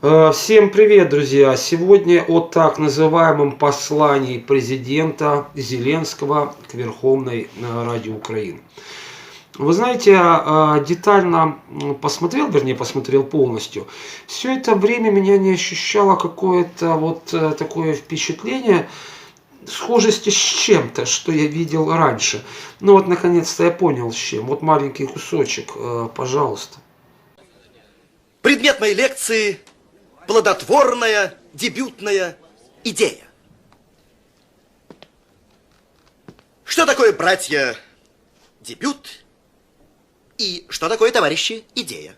Всем привет, друзья! Сегодня о так называемом послании президента Зеленского к Верховной Раде Украины. Вы знаете, детально посмотрел полностью. Все это время меня не ощущало какое-то такое впечатление схожести с чем-то, что я видел раньше. Ну вот, наконец-то я понял с чем. Вот маленький кусочек, пожалуйста. Предмет моей лекции – плодотворная дебютная идея. Что такое, братья, дебют? И что такое, товарищи, идея?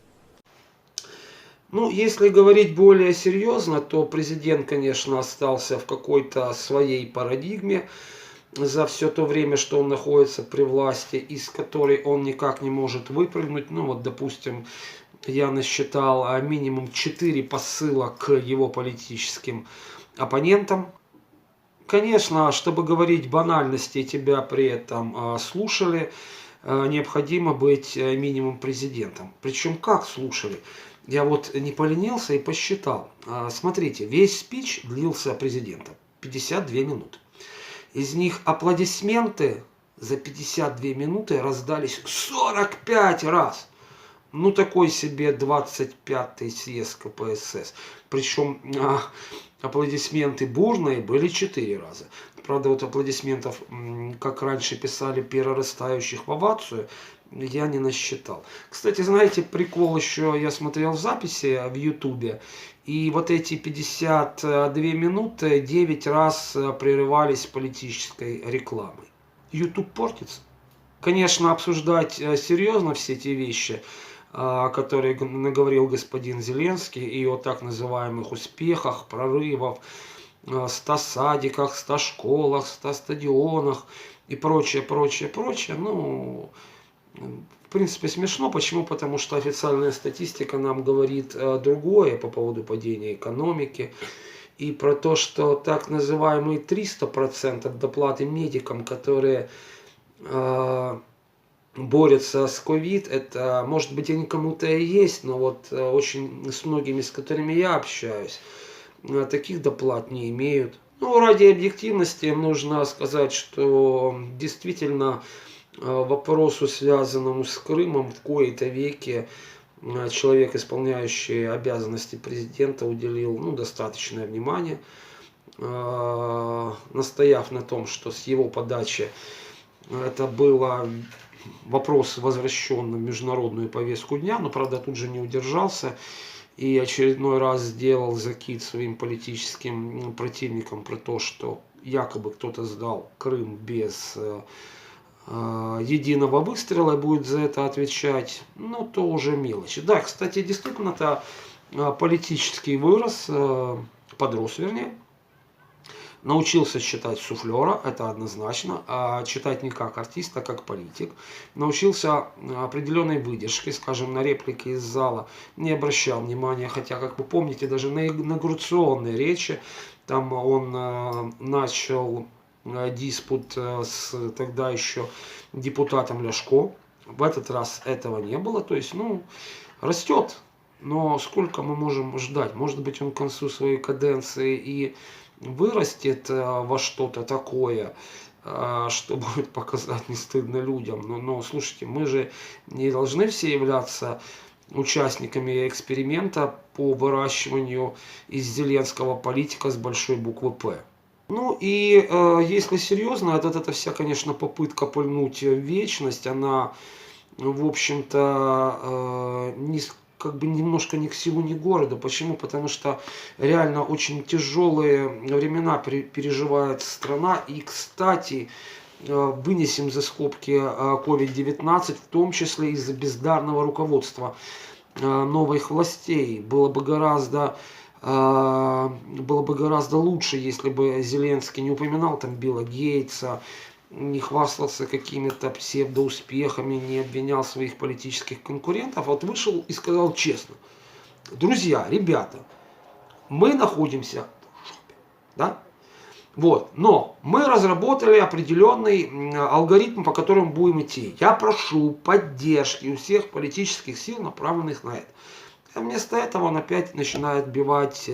Ну, если говорить более серьезно, то президент, конечно, остался в какой-то своей парадигме за все то время, что он находится при власти, из которой он никак не может выпрыгнуть. Ну, вот, допустим, я насчитал минимум 4 посыла к его политическим оппонентам. Конечно, чтобы говорить банальности, тебя при этом слушали, необходимо быть минимум президентом. Причем как слушали? Я вот не поленился и посчитал. Смотрите, весь спич длился президентом 52 минуты. Из них аплодисменты за 52 минуты раздались 45 раз. Ну, такой себе 25-й съезд КПСС. Причем аплодисменты бурные были 4 раза. Правда, вот аплодисментов, как раньше писали, перерастающих в овацию, я не насчитал. Кстати, знаете, прикол еще, я смотрел записи в Ютубе, и вот эти 52 минуты 9 раз прерывались политической рекламой. Ютуб портится. Конечно, обсуждать серьезно все эти вещи, которые наговорил господин Зеленский, и о так называемых успехах, прорывах, 100 садиках, 100 школах, 100 стадионах и прочее, прочее, прочее. Ну, в принципе, смешно. Почему? Потому что официальная статистика нам говорит другое по поводу падения экономики. И про то, что так называемые 300% доплаты медикам, которые борются с ковид, это, может быть, они кому-то и есть, но вот очень с многими, с которыми я общаюсь, таких доплат не имеют. Ну, ради объективности нужно сказать, что действительно вопросу, связанному с Крымом, в кои-то веки человек, исполняющий обязанности президента, уделил достаточное внимание, настояв на том, что с его подачи это было вопрос возвращен в международную повестку дня, но, правда, тут же не удержался и очередной раз сделал закид своим политическим противникам про то, что якобы кто-то сдал Крым без единого выстрела и будет за это отвечать, ну, то уже мелочи. Да, кстати, действительно-то политический вырос, подрос, вернее. Научился читать суфлера, это однозначно, а читать не как артист, а как политик. Научился определенной выдержке, скажем, на реплики из зала не обращал внимания, хотя, как вы помните, даже на инаугурационной речи, там он начал диспут с тогда еще депутатом Ляшко. В этот раз этого не было, то есть, растет. Но сколько мы можем ждать? Может быть, он к концу своей каденции и вырастет во что-то такое, что будет показать не стыдно людям. Но слушайте, мы же не должны все являться участниками эксперимента по выращиванию из Зеленского политика с большой буквы «П». Ну и если серьезно, это вся, конечно, попытка пульнуть в вечность, она, в общем-то, как бы немножко ни к селу, ни к городу. Почему? Потому что реально очень тяжелые времена переживает страна. И, кстати, вынесем за скобки COVID-19, в том числе из-за бездарного руководства новых властей. Было бы гораздо лучше, если бы Зеленский не упоминал там Билла Гейтса, не хвастался какими-то псевдоуспехами, не обвинял своих политических конкурентов. Вот вышел и сказал честно: друзья, ребята, мы находимся в жопе, да? Вот, но мы разработали определенный алгоритм, по которому будем идти. Я прошу поддержки у всех политических сил, направленных на это. А вместо этого он опять начинает вбивать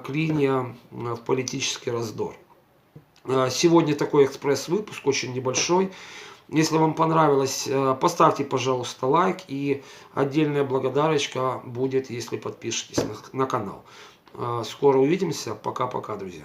клинья в политический раздор. Сегодня такой экспресс-выпуск, очень небольшой. Если вам понравилось, поставьте, пожалуйста, лайк, и отдельная благодарочка будет, если подпишетесь на канал. Скоро увидимся. Пока-пока, друзья.